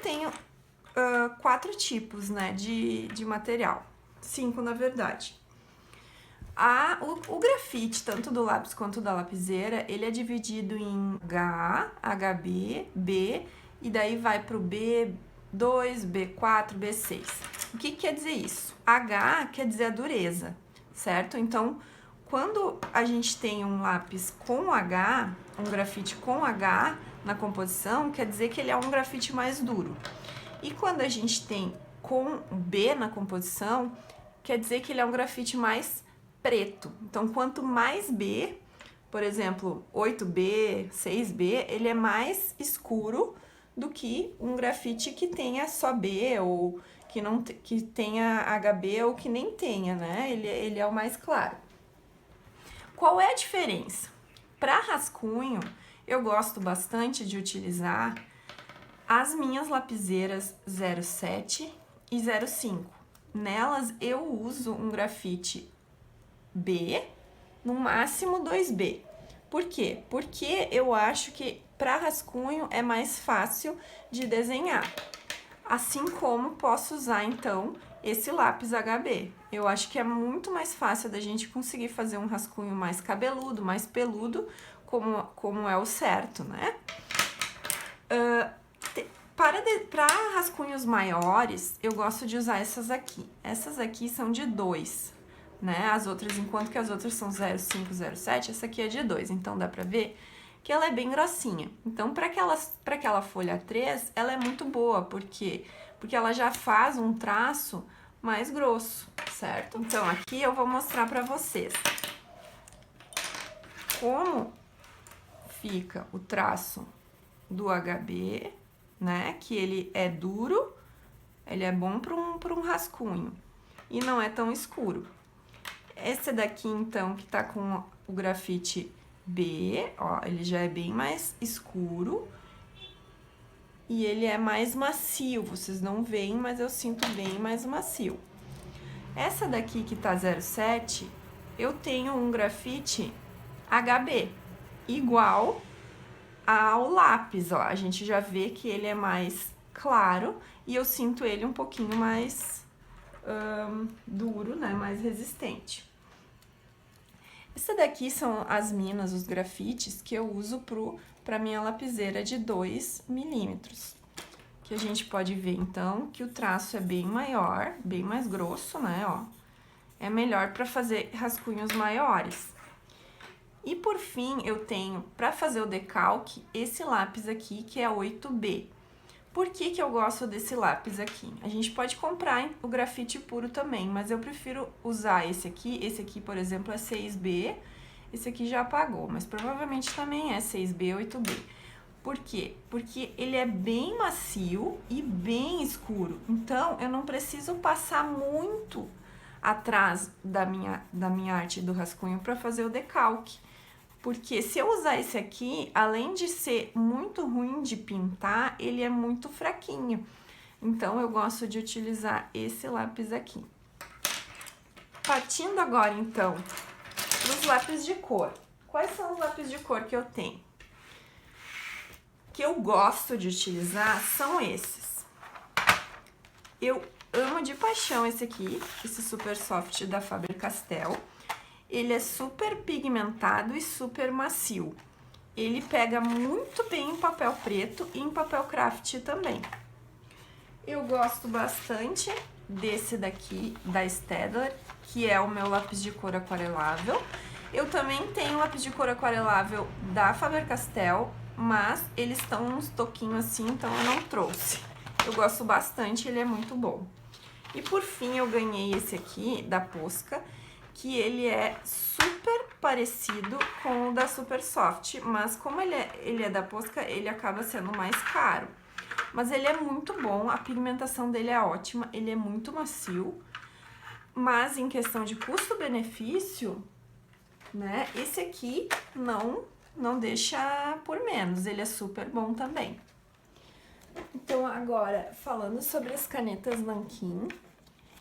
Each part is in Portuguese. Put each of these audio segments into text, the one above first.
tenho 4 tipos, né, de material. 5, na verdade. O grafite, tanto do lápis quanto da lapiseira, ele é dividido em HA, HB, B, e daí vai pro B2, B4, B6. O que quer dizer isso? H quer dizer a dureza, certo? Então, quando a gente tem um lápis com H, um grafite com H na composição, quer dizer que ele é um grafite mais duro. E quando a gente tem com B na composição, quer dizer que ele é um grafite mais preto. Então, quanto mais B, por exemplo, 8B, 6B, ele é mais escuro do que um grafite que tenha só B ou que tenha HB ou que nem tenha, né? Ele é o mais claro. Qual é a diferença? Para rascunho, eu gosto bastante de utilizar as minhas lapiseiras 07 e 05. Nelas eu uso um grafite B, no máximo 2B. Por quê? Porque eu acho que para rascunho é mais fácil de desenhar. Assim como posso usar, então, esse lápis HB. Eu acho que é muito mais fácil da gente conseguir fazer um rascunho mais cabeludo, mais peludo, como é o certo, né? Para rascunhos maiores, eu gosto de usar essas aqui. Essas aqui são de 2, né? As outras, enquanto que as outras são 0,5, 0,7, essa aqui é de 2. Então, dá pra ver que ela é bem grossinha. Então, para aquela folha 3, ela é muito boa. Por quê? Porque ela já faz um traço mais grosso, certo? Então, aqui eu vou mostrar pra vocês como fica o traço do HB, né? Que ele é duro, ele é bom para um rascunho e não é tão escuro. Esse daqui, então, que tá com o grafite B, ó, ele já é bem mais escuro e ele é mais macio. Vocês não veem, mas eu sinto bem mais macio. Essa daqui que tá 07, eu tenho um grafite HB, igual ao lápis, ó. A gente já vê que ele é mais claro e eu sinto ele um pouquinho mais duro, né? Mais resistente. Essa daqui são as minas, os grafites que eu uso para minha lapiseira de 2 milímetros. Que a gente pode ver, então, que o traço é bem maior, bem mais grosso, né, ó. É melhor para fazer rascunhos maiores. E, por fim, eu tenho, para fazer o decalque, esse lápis aqui, que é 8B. Por que que eu gosto desse lápis aqui? A gente pode comprar o grafite puro também, mas eu prefiro usar esse aqui. Esse aqui, por exemplo, é 6B, esse aqui já apagou, mas provavelmente também é 6B, 8B. Por quê? Porque ele é bem macio e bem escuro, então eu não preciso passar muito atrás da minha arte do rascunho para fazer o decalque. Porque se eu usar esse aqui, além de ser muito ruim de pintar, ele é muito fraquinho. Então, eu gosto de utilizar esse lápis aqui. Partindo agora, então, dos lápis de cor. Quais são os lápis de cor que eu tenho? Que eu gosto de utilizar são esses. Eu amo de paixão esse aqui, esse Super Soft da Faber-Castell. Ele é super pigmentado e super macio. Ele pega muito bem em papel preto e em papel craft também. Eu gosto bastante desse daqui, da Staedtler, que é o meu lápis de cor aquarelável. Eu também tenho lápis de cor aquarelável da Faber-Castell, mas eles estão uns toquinhos assim, então eu não trouxe. Eu gosto bastante, ele é muito bom. E por fim, eu ganhei esse aqui, da Posca, que ele é super parecido com o da Super Soft, mas como ele é da Posca, ele acaba sendo mais caro. Mas ele é muito bom, a pigmentação dele é ótima, ele é muito macio, mas em questão de custo-benefício, né, esse aqui não deixa por menos, ele é super bom também. Então, agora, falando sobre as canetas Nankin,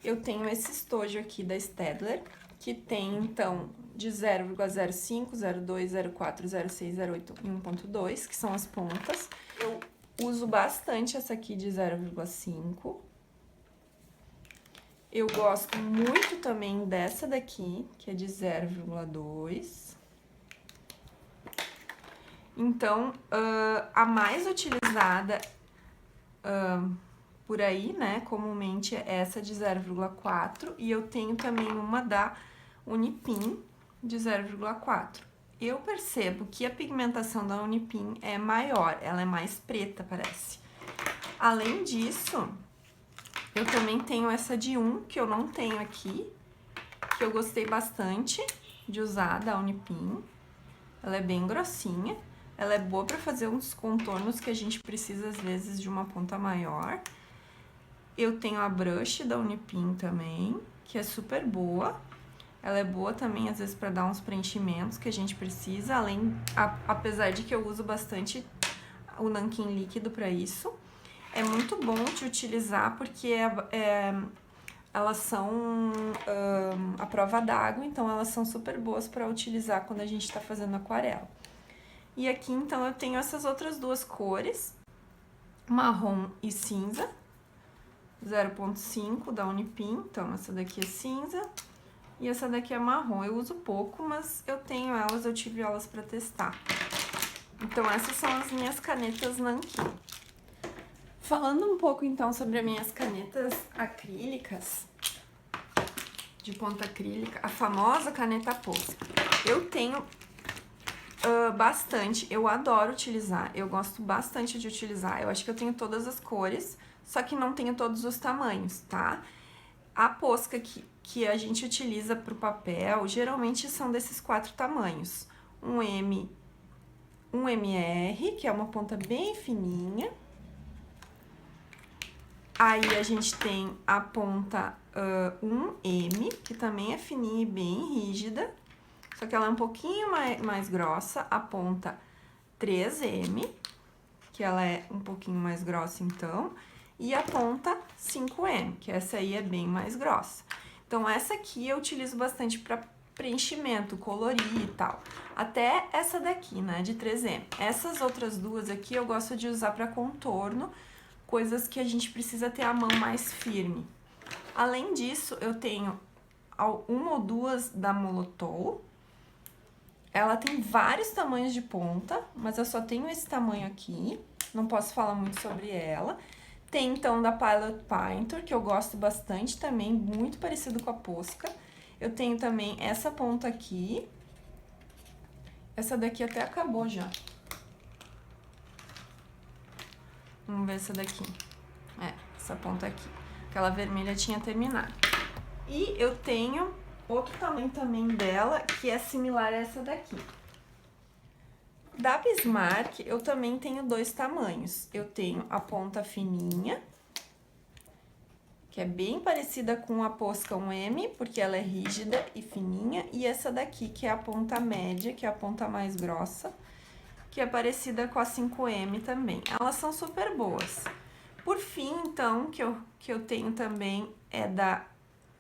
eu tenho esse estojo aqui da Staedtler, que tem, então, de 0,05, 0,2, 0,4, 0,6, 0,8 e 1,2, que são as pontas. Eu uso bastante essa aqui de 0,5. Eu gosto muito também dessa daqui, que é de 0,2. Então, a mais utilizada por aí, né, comumente é essa de 0,4. E eu tenho também uma da Unipim de 0,4. Eu percebo que a pigmentação da Unipim é maior, ela é mais preta, parece. Além disso, eu também tenho essa de 1, que eu não tenho aqui, que eu gostei bastante de usar, da Unipim. Ela é bem grossinha, ela é boa para fazer uns contornos que a gente precisa, às vezes, de uma ponta maior. Eu tenho a brush da Unipim também, que é super boa. Ela é boa também, às vezes, para dar uns preenchimentos que a gente precisa, apesar de que eu uso bastante o nanquim líquido para isso. É muito bom de utilizar porque elas são à prova d'água, então elas são super boas para utilizar quando a gente está fazendo aquarela. E aqui, então, eu tenho essas outras duas cores, marrom e cinza, 0,5 da Unipim, então essa daqui é cinza e essa daqui é marrom. Eu uso pouco, mas eu tenho elas, eu tive elas para testar. Então, essas são as minhas canetas nanquim. Falando um pouco, então, sobre as minhas canetas acrílicas, de ponta acrílica, a famosa caneta Posca. Eu tenho bastante, eu adoro utilizar, eu gosto bastante de utilizar. Eu acho que eu tenho todas as cores, só que não tenho todos os tamanhos, tá? A Posca que a gente utiliza pro papel, geralmente são desses 4 tamanhos. Um M, um MR, que é uma ponta bem fininha. Aí a gente tem a ponta 1M, que também é fininha e bem rígida, só que ela é um pouquinho mais grossa. A ponta 3M, que ela é um pouquinho mais grossa então, e a ponta 5M, que essa aí é bem mais grossa. Então, essa aqui eu utilizo bastante para preenchimento, colorir e tal. Até essa daqui, né, de 3M. Essas outras duas aqui eu gosto de usar para contorno, coisas que a gente precisa ter a mão mais firme. Além disso, eu tenho uma ou duas da Molotow. Ela tem vários tamanhos de ponta, mas eu só tenho esse tamanho aqui, não posso falar muito sobre ela. Tem, então, da Pilot Painter, que eu gosto bastante também, muito parecido com a Posca. Eu tenho também essa ponta aqui. Essa daqui até acabou já. Vamos ver essa daqui. Essa ponta aqui. Aquela vermelha tinha terminado. E eu tenho outro tamanho também dela, que é similar a essa daqui. Da Bismarck, eu também tenho 2 tamanhos. Eu tenho a ponta fininha, que é bem parecida com a Posca 1M, porque ela é rígida e fininha. E essa daqui, que é a ponta média, que é a ponta mais grossa, que é parecida com a 5M também. Elas são super boas. Por fim, então, que eu tenho também é da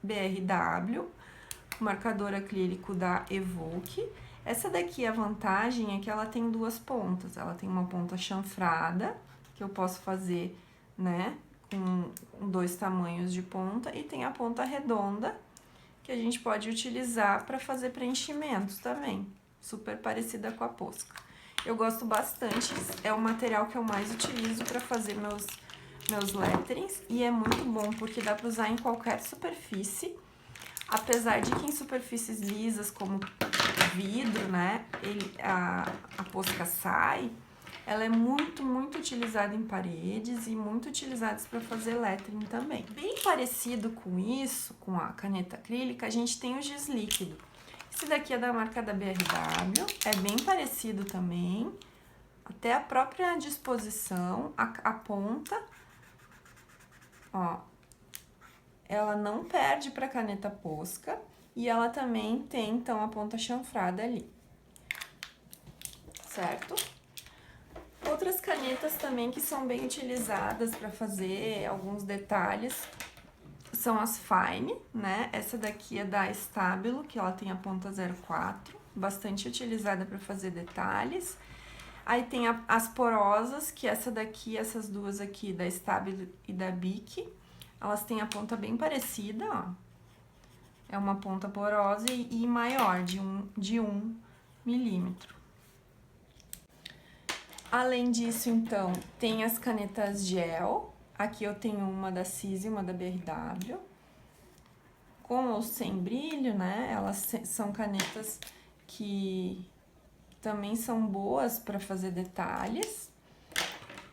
BRW, o marcador acrílico da Evoque. Essa daqui, a vantagem é que ela tem 2 pontas. Ela tem uma ponta chanfrada, que eu posso fazer, né, com 2 tamanhos de ponta, e tem a ponta redonda, que a gente pode utilizar para fazer preenchimentos também, super parecida com a Posca. Eu gosto bastante, é o material que eu mais utilizo para fazer meus letterings, e é muito bom porque dá para usar em qualquer superfície, apesar de que em superfícies lisas como vidro, né, a Posca sai, ela é muito, muito utilizada em paredes e muito utilizada para fazer lettering também. Bem parecido com isso, com a caneta acrílica, a gente tem o giz líquido. Esse daqui é da marca da BRW, é bem parecido também, até a própria disposição, a ponta, ó, ela não perde para caneta Posca e ela também tem, então, a ponta chanfrada ali, certo? Outras canetas também que são bem utilizadas para fazer alguns detalhes são as Fine, né? Essa daqui é da Stabilo, que ela tem a ponta 04, bastante utilizada para fazer detalhes. Aí tem as porosas, que essa daqui, essas duas aqui, da Stabilo e da Bic, elas têm a ponta bem parecida, ó. É uma ponta porosa e maior, de 1 milímetro. Além disso, então, tem as canetas gel. Aqui eu tenho uma da CISI e uma da BRW. Com ou sem brilho, né? Elas são canetas que também são boas para fazer detalhes.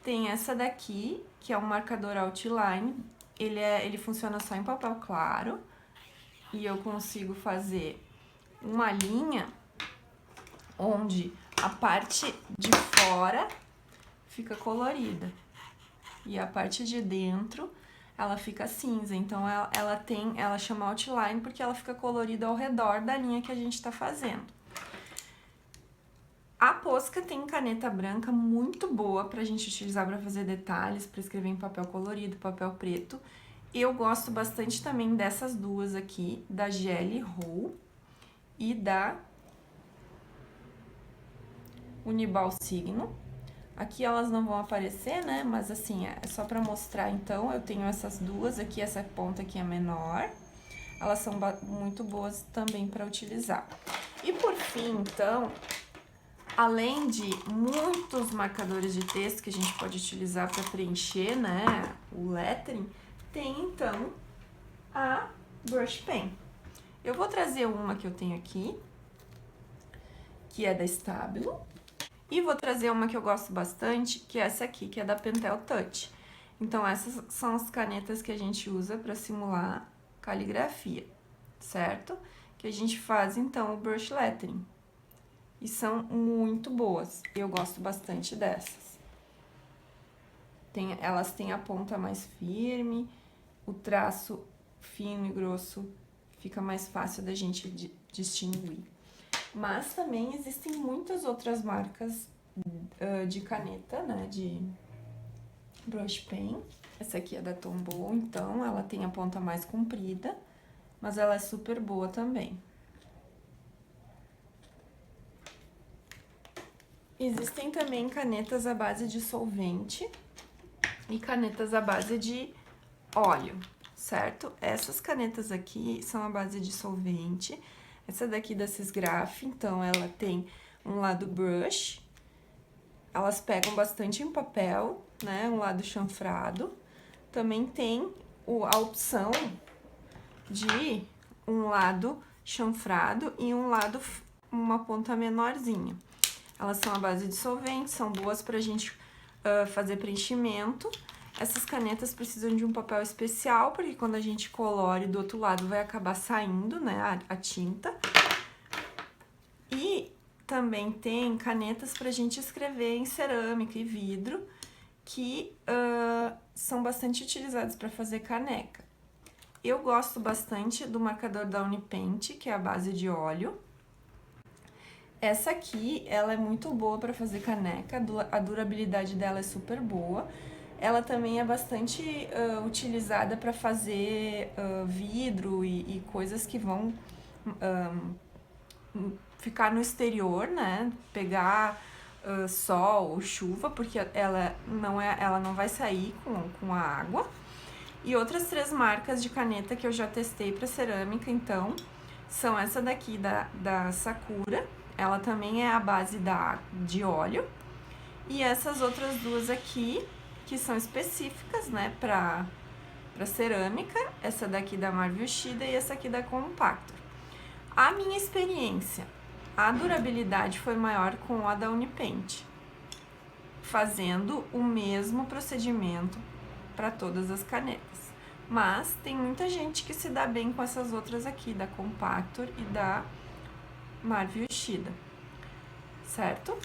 Tem essa daqui, que é um marcador outline. Ele funciona só em papel claro. E eu consigo fazer uma linha onde a parte de fora fica colorida e a parte de dentro ela fica cinza. Então ela chama outline porque ela fica colorida ao redor da linha que a gente tá fazendo. A Posca tem caneta branca muito boa pra gente utilizar para fazer detalhes, para escrever em papel colorido, papel preto. Eu gosto bastante também dessas duas aqui, da Gelly Roll e da Uniball Signo. Aqui elas não vão aparecer, né? Mas assim, é só pra mostrar, então, eu tenho essas duas aqui, essa ponta aqui é menor. Elas são muito boas também pra utilizar. E por fim, então, além de muitos marcadores de texto que a gente pode utilizar pra preencher, né, o lettering, tem, então, a Brush Pen. Eu vou trazer uma que eu tenho aqui, que é da Stabilo. E vou trazer uma que eu gosto bastante, que é essa aqui, que é da Pentel Touch. Então, essas são as canetas que a gente usa para simular caligrafia, certo? Que a gente faz, então, o brush lettering. E são muito boas. Eu gosto bastante dessas. Elas têm a ponta mais firme, o traço fino e grosso fica mais fácil da gente distinguir. Mas também existem muitas outras marcas de caneta, né, de brush pen. Essa aqui é da Tombow, então ela tem a ponta mais comprida, mas ela é super boa também. Existem também canetas à base de solvente e canetas à base de óleo, certo? Essas canetas aqui são à base de solvente. Essa daqui da Sisgraph, então, ela tem um lado brush, elas pegam bastante em papel, né, um lado chanfrado. Também tem a opção de um lado chanfrado e uma ponta menorzinha. Elas são à base de solvente, são boas pra gente fazer preenchimento. Essas canetas precisam de um papel especial, porque quando a gente colore do outro lado vai acabar saindo, né, a tinta. E também tem canetas pra gente escrever em cerâmica e vidro, que são bastante utilizadas para fazer caneca. Eu gosto bastante do marcador da Unipaint, que é a base de óleo. Essa aqui, ela é muito boa para fazer caneca, a durabilidade dela é super boa. Ela também é bastante utilizada para fazer vidro e coisas que vão ficar no exterior, né? Pegar sol ou chuva, porque ela não vai sair com a água. E outras 3 marcas de caneta que eu já testei para cerâmica, então, são essa daqui da Sakura. Ela também é a base de óleo. E essas outras duas aqui, que são específicas, né, pra cerâmica, essa daqui da Marvel Yoshida e essa aqui da Compactor. A minha experiência, a durabilidade foi maior com a da Unipaint, fazendo o mesmo procedimento para todas as canetas. Mas tem muita gente que se dá bem com essas outras aqui, da Compactor e da Marvel Yoshida, certo?